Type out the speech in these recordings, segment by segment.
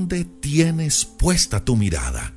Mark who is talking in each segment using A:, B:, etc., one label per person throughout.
A: dónde tienes puesta tu mirada?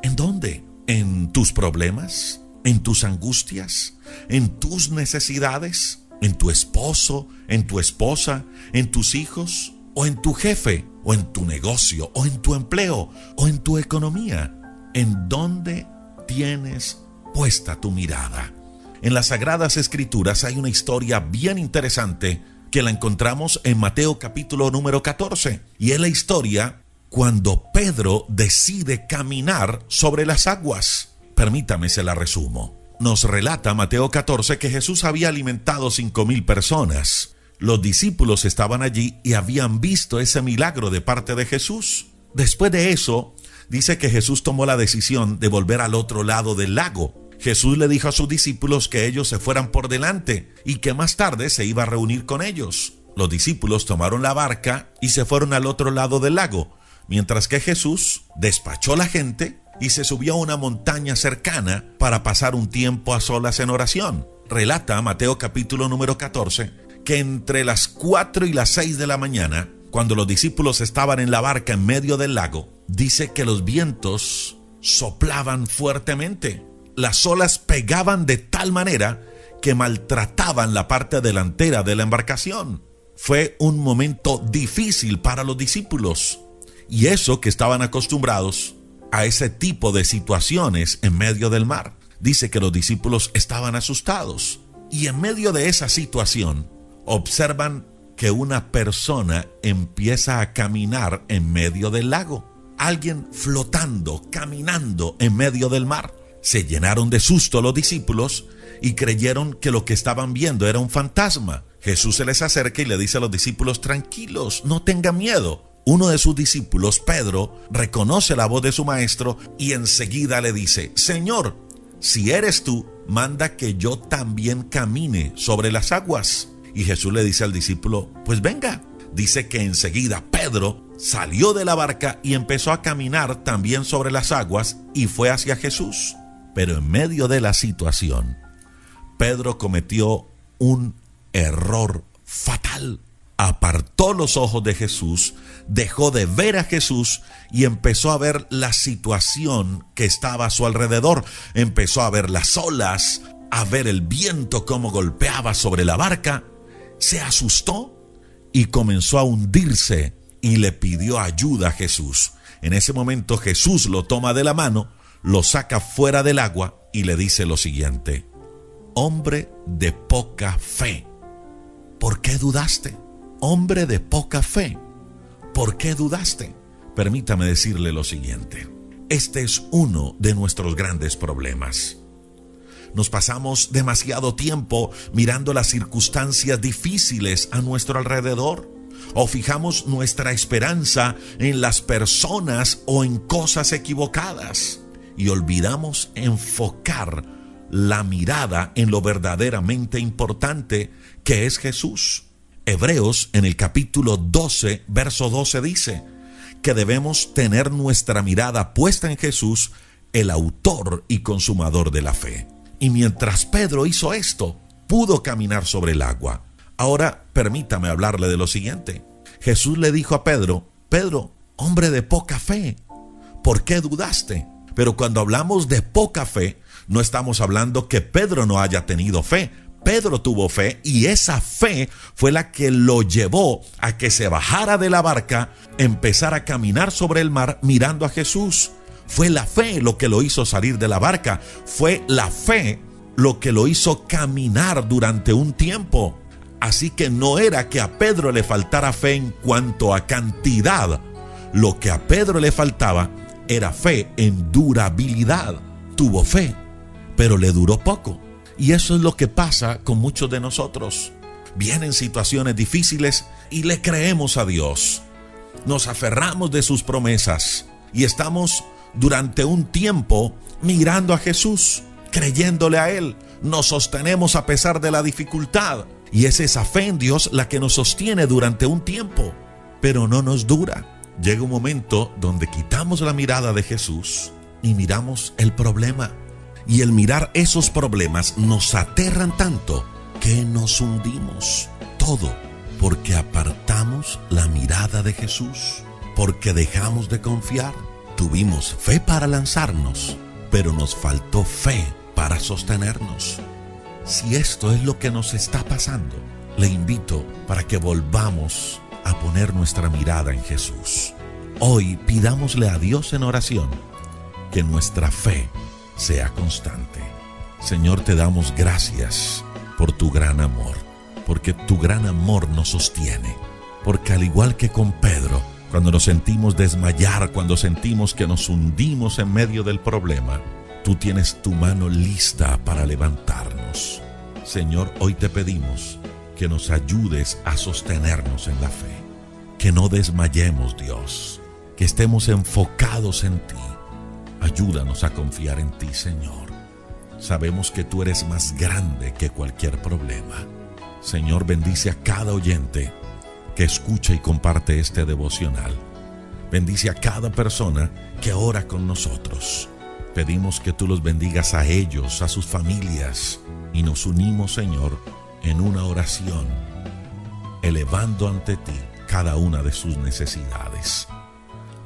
A: ¿En dónde? ¿En tus problemas? ¿En tus angustias? ¿En tus necesidades? ¿En tu esposo? ¿En tu esposa? ¿En tus hijos? ¿O en tu jefe? ¿O en tu negocio? ¿O en tu empleo? ¿O en tu economía? ¿En dónde tienes puesta tu mirada? En las Sagradas Escrituras hay una historia bien interesante que la encontramos en Mateo capítulo número 14. Y es la historia cuando Pedro decide caminar sobre las aguas. Permítame, se la resumo. Nos relata Mateo 14 que Jesús había alimentado 5,000 personas. Los discípulos estaban allí y habían visto ese milagro de parte de Jesús. Después de eso, dice que Jesús tomó la decisión de volver al otro lado del lago. Jesús le dijo a sus discípulos que ellos se fueran por delante y que más tarde se iba a reunir con ellos. Los discípulos tomaron la barca y se fueron al otro lado del lago, mientras que Jesús despachó a la gente y se subió a una montaña cercana para pasar un tiempo a solas en oración. Relata Mateo capítulo número 14 que entre las 4 y las 6 de la mañana, cuando los discípulos estaban en la barca en medio del lago, dice que los vientos soplaban fuertemente. Las olas pegaban de tal manera que maltrataban la parte delantera de la embarcación. Fue un momento difícil para los discípulos, y eso que estaban acostumbrados a ese tipo de situaciones en medio del mar. Dice que los discípulos estaban asustados, y en medio de esa situación observan que una persona empieza a caminar en medio del lago. Alguien flotando, caminando en medio del mar. Se llenaron de susto los discípulos y creyeron que lo que estaban viendo era un fantasma. Jesús se les acerca y le dice a los discípulos: tranquilos, no tengan miedo. Uno de sus discípulos, Pedro, reconoce la voz de su maestro y enseguida le dice: Señor, si eres tú, manda que yo también camine sobre las aguas. Y Jesús le dice al discípulo: pues venga. Dice que enseguida Pedro salió de la barca y empezó a caminar también sobre las aguas y fue hacia Jesús. Pero en medio de la situación, Pedro cometió un error fatal. Apartó los ojos de Jesús, dejó de ver a Jesús y empezó a ver la situación que estaba a su alrededor. Empezó a ver las olas, a ver el viento cómo golpeaba sobre la barca. Se asustó y comenzó a hundirse y le pidió ayuda a Jesús. En ese momento Jesús lo toma de la mano, lo saca fuera del agua y le dice lo siguiente: hombre de poca fe, ¿por qué dudaste? Hombre de poca fe, ¿por qué dudaste? Permítame decirle lo siguiente: este es uno de nuestros grandes problemas. Nos pasamos demasiado tiempo mirando las circunstancias difíciles a nuestro alrededor, o fijamos nuestra esperanza en las personas o en cosas equivocadas, y olvidamos enfocar la mirada en lo verdaderamente importante, que es Jesús. Hebreos en el capítulo 12, verso 12 dice que debemos tener nuestra mirada puesta en Jesús, el autor y consumador de la fe. Y mientras Pedro hizo esto, pudo caminar sobre el agua. Ahora permítame hablarle de lo siguiente. Jesús le dijo a Pedro: Pedro, hombre de poca fe, ¿por qué dudaste? Pero cuando hablamos de poca fe, no estamos hablando que Pedro no haya tenido fe. Pedro tuvo fe, y esa fe fue la que lo llevó a que se bajara de la barca, empezara a caminar sobre el mar mirando a Jesús. Fue la fe lo que lo hizo salir de la barca. Fue la fe lo que lo hizo caminar durante un tiempo. Así que no era que a Pedro le faltara fe en cuanto a cantidad. Lo que a Pedro le faltaba era fe en durabilidad. Tuvo fe, pero le duró poco. Y eso es lo que pasa con muchos de nosotros. Vienen situaciones difíciles y le creemos a Dios. Nos aferramos de sus promesas y estamos durante un tiempo mirando a Jesús, creyéndole a Él. Nos sostenemos a pesar de la dificultad, y es esa fe en Dios la que nos sostiene durante un tiempo, pero no nos dura. Llega un momento donde quitamos la mirada de Jesús y miramos el problema. Y el mirar esos problemas nos aterran tanto que nos hundimos. Todo porque apartamos la mirada de Jesús. porque dejamos de confiar. Tuvimos fe para lanzarnos, pero nos faltó fe para sostenernos. Si esto es lo que nos está pasando, le invito para que volvamos a poner nuestra mirada en Jesús. Hoy pidámosle a Dios en oración que nuestra fe sea constante. Señor, te damos gracias por tu gran amor, porque tu gran amor nos sostiene, porque al igual que con Pedro, cuando nos sentimos desmayar, cuando sentimos que nos hundimos en medio del problema, tú tienes tu mano lista para levantarnos. Señor, hoy te pedimos que nos ayudes a sostenernos en la fe, que no desmayemos, Dios, que estemos enfocados en ti. Ayúdanos a confiar en ti, Señor. Sabemos que tú eres más grande que cualquier problema. Señor, bendice a cada oyente que escucha y comparte este devocional. Bendice a cada persona que ora con nosotros. Pedimos que tú los bendigas a ellos, a sus familias, y nos unimos, Señor, en una oración, elevando ante ti cada una de sus necesidades.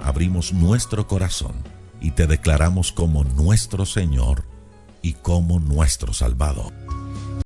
A: Abrimos nuestro corazón y te declaramos como nuestro Señor y como nuestro Salvador.